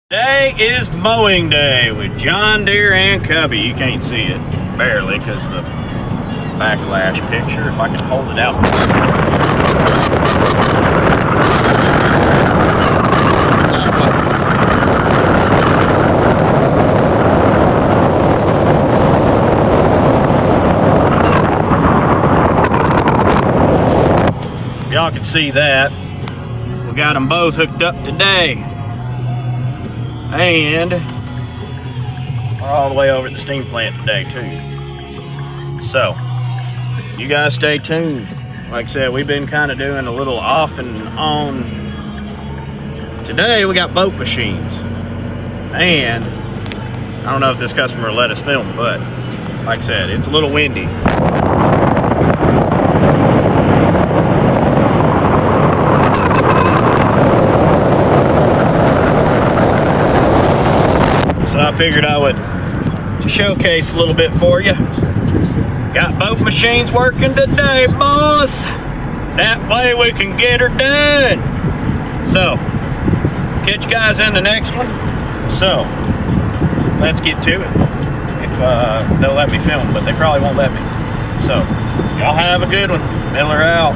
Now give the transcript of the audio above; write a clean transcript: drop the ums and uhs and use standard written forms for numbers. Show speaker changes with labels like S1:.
S1: Today is mowing day with John Deere and Cubby. You can't see it, barely, because the backlash picture, if I can hold it out. Y'all can see that. We got them both hooked up today. And we're all the way over at the steam plant today too. So, you guys stay tuned. Like I said, we've been kind of doing a little off and on. Today we got boat machines. And I don't know if this customer will let us film, but like I said, it's a little windy. So I figured I would showcase a little bit for you. Got boat machines working today, boss. That way we can get her done. So, catch you guys in the next one. So, let's get to it. If they'll let me film, but they probably won't let me. So, y'all have a good one. Miller out.